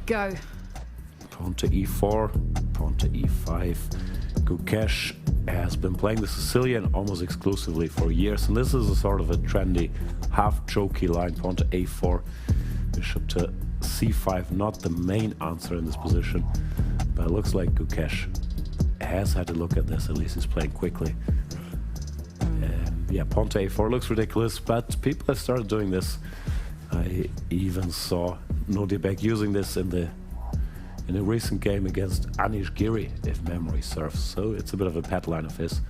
Go. Pawn to e4, pawn to e5. Gukesh has been playing the Sicilian almost exclusively for years, and this is a sort of a trendy, half-jokey line. Pawn to a4, bishop to c5, not the main answer in this position, but it looks like Gukesh has had a look at this. At least he's playing quickly. Yeah, pawn to a4 looks ridiculous, but people have started doing this. I even saw Nordibek using this in a recent game against Anish Giri, if memory serves. So it's a bit of a pet line of his.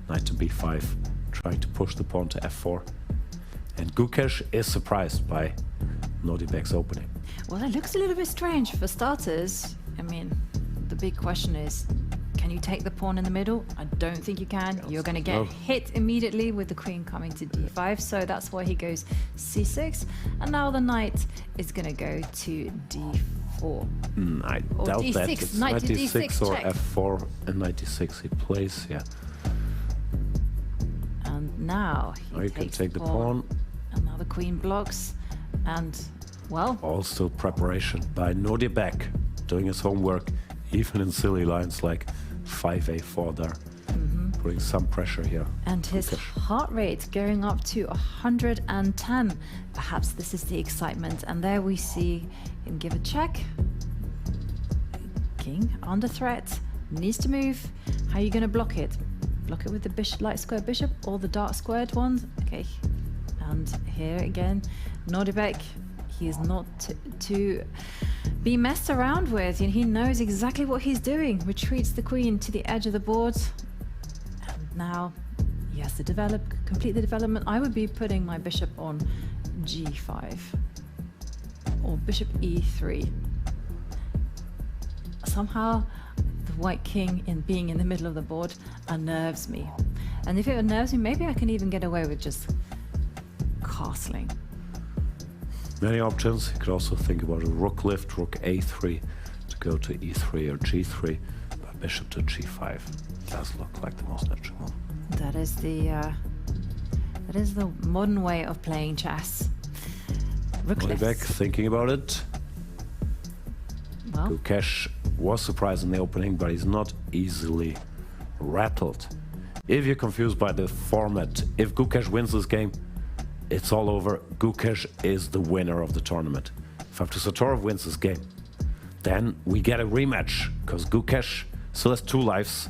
Knight to b5, trying to push the pawn to f4. And Gukesh is surprised by Nordibek's opening. Well, it looks a little bit strange for starters. I mean, the big question is, can you take the pawn in the middle? I don't think you can. You're going to get hit immediately with the queen coming to d5, so that's why he goes c6. And now the knight is going to go to d4. I doubt d6, that. It's knight to d6 or check. f4 and knight d6 he plays, yeah. And now he can take the pawn. And now the queen blocks. And, well... Also preparation by Nordibek, doing his homework, even in silly lines like 5a4 there, putting some pressure here. And his heart rate going up to 110. Perhaps this is the excitement. And there we see him give a check. King under threat, needs to move. How are you going to block it? Block it with the bishop, light square bishop, or the dark squared ones? Okay. And here again, Nordibek, he is not to be messed around with. He knows exactly what he's doing. Retreats the queen to the edge of the board. And now he has to complete the development. I would be putting my bishop on g5 or bishop e3. Somehow the white king being in the middle of the board unnerves me. And if it unnerves me, maybe I can even get away with just castling. Many options. You could also think about a rook lift, rook a3 to go to e3 or g3, but bishop to g5 does look like the most natural one. That is the modern way of playing chess. Rook Nordibek lifts. thinking about it. Well, Gukesh was surprised in the opening, but he's not easily rattled. If you're confused by the format, if Gukesh wins this game, it's all over. Gukesh is the winner of the tournament. If Abdusattorov wins this game, then we get a rematch, because Gukesh still has 2 lives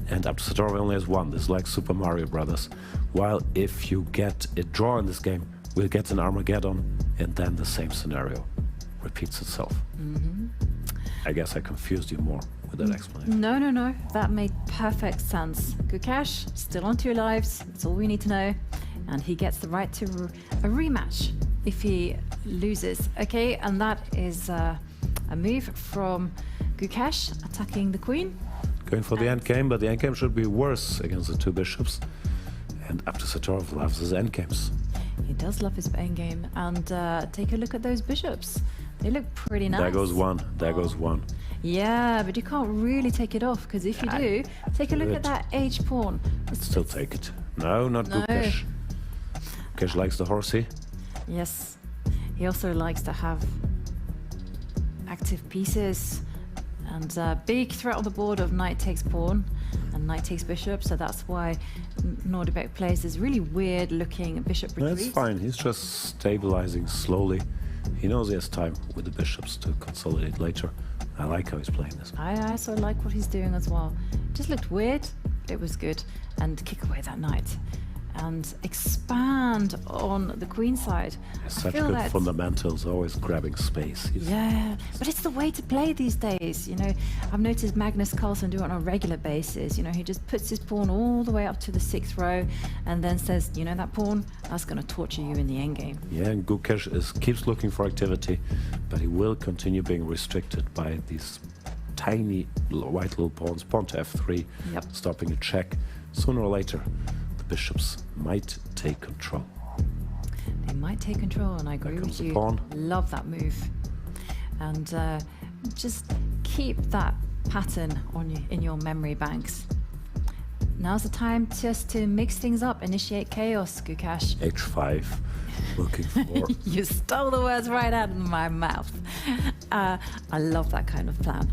and Abdusattorov only has 1. This is like Super Mario Brothers. While if you get a draw in this game, we'll get an Armageddon, and then the same scenario repeats itself. I guess I confused you more with that explanation. No. That made perfect sense. Gukesh, still on 2 lives. That's all we need to know. And he gets the right to a rematch if he loses. Okay, and that is a move from Gukesh attacking the queen. Going for the endgame, but the endgame should be worse against the 2 bishops. And Abdusattorov loves his endgames. He does love his endgame. And take a look at those bishops. They look pretty nice. There goes one. There goes one. Yeah, but you can't really take it off, because if you do, take a look at that h pawn. Still take it. No, not Gukesh. Gukesh likes the horsey. Yes, he also likes to have active pieces, and big threat on the board of knight takes pawn and knight takes bishop, so that's why Nordibek plays this really weird looking bishop retreat. That's fine, he's just stabilizing slowly. He knows he has time with the bishops to consolidate later. I like how he's playing this. I also like what he's doing as well. Just looked weird, but it was good. And kick away that knight and expand on the queen side. Such good fundamentals, always grabbing space. Yeah, but it's the way to play these days. I've noticed Magnus Carlsen do it on a regular basis. He just puts his pawn all the way up to the 6th row and then says, that pawn, that's going to torture you in the endgame. Yeah, and Gukesh keeps looking for activity, but he will continue being restricted by these tiny white little pawns. Pawn to f3, stopping a check. Sooner or later, the bishops might take control. They might take control, and I agree with you. Pawn. Love that move. And just keep that pattern in your memory banks. Now's the time just to mix things up, initiate chaos, Gukesh. h5. looking for. You stole the words right out of my mouth. I love that kind of plan.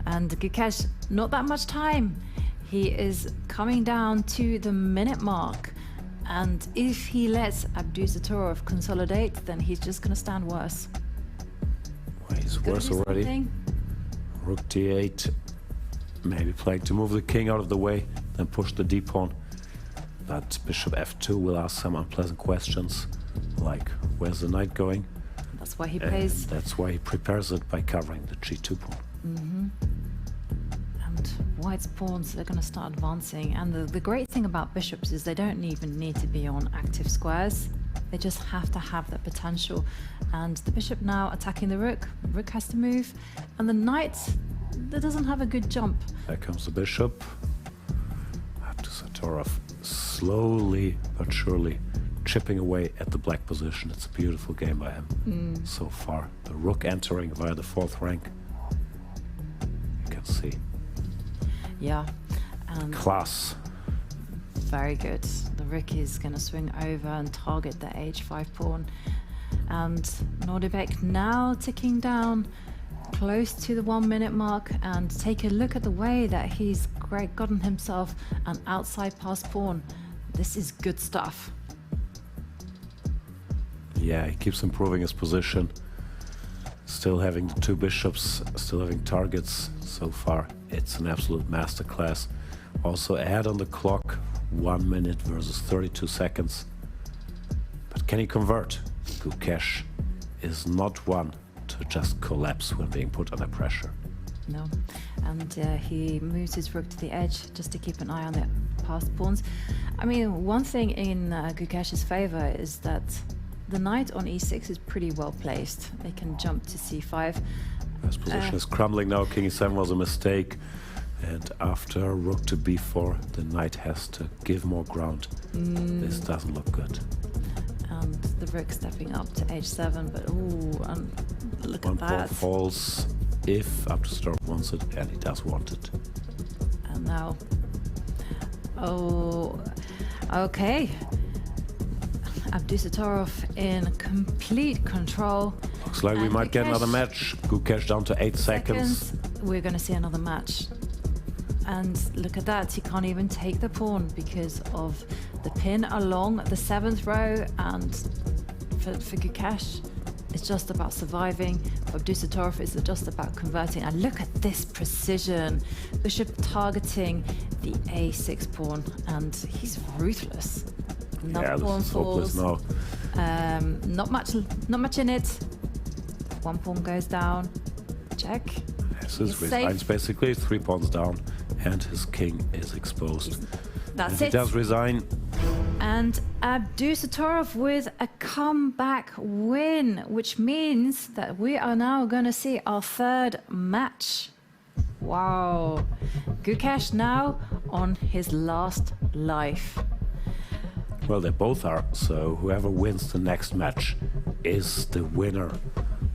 And Gukesh, not that much time. He is coming down to the minute mark. And if he lets Abdusattorov consolidate, then he's just going to stand worse. Well, he's worse already. Something. Rook d8. Maybe playing to move the king out of the way, then push the d-pawn. But bishop f2 will ask some unpleasant questions, like where's the knight going? That's why he plays. And that's why he prepares it by covering the g2 pawn. And white's pawns, they're going to start advancing. And the great thing about bishops is they don't even need to be on active squares. They just have to have that potential. And the bishop now attacking the rook. The rook has to move. And the knight, that doesn't have a good jump. There comes the bishop. Abdusattorov slowly but surely chipping away at the black position. It's a beautiful game by him so far. The rook entering via the 4th rank. You can see. Yeah. And class. very good. The rook is going to swing over and target the h5 pawn. And Nordebek now ticking down close to the 1 minute mark, and take a look at the way that he's gotten himself an outside pass pawn. This is good stuff. Yeah, he keeps improving his position. Still having the 2 bishops, still having targets so far. It's an absolute masterclass. Also ahead on the clock, 1 minute versus 32 seconds. But can he convert? Gukesh is not one to just collapse when being put under pressure. No, and he moves his rook to the edge just to keep an eye on the passed pawns. I mean, one thing in Gukesh's favor is that the knight on e6 is pretty well placed. They can jump to c5. His position is crumbling now. King e7 was a mistake. And after rook to b4, the knight has to give more ground. This doesn't look good. And the rook stepping up to h7, but ooh, and look One at pawn that. falls if Abdusattorov wants it, and he does want it. And now, oh, okay. Abdusattorov in complete control. Looks like we And might get Gukesh- another match. Gukesh down to 8 seconds. We're going to see another match. And look at that, he can't even take the pawn because of the pin along the 7th row. And for Gukesh, it's just about surviving. For Abdusattorov, it's just about converting. And look at this precision. Bishop targeting the a6 pawn, and he's ruthless. Another Yeah, pawn this is hopeless falls. now. Not much in it. One pawn goes down. Check. This He's is resigns safe. basically, 3 pawns down, and his king is exposed. That's And he it. does resign. And Abdusattorov with a comeback win, which means that we are now going to see our 3rd match. Wow. Gukesh now on his last life. Well, they both are, so whoever wins the next match is the winner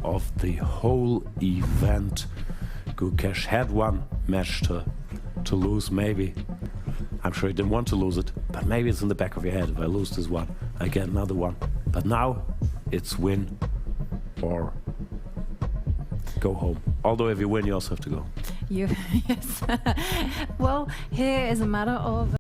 of the whole event. Gukesh had one match to lose, maybe. I'm sure he didn't want to lose it, but maybe it's in the back of your head. If I lose this one, I get another one. But now it's win or go home. Although if you win, you also have to go. Yes. Well, here is a matter of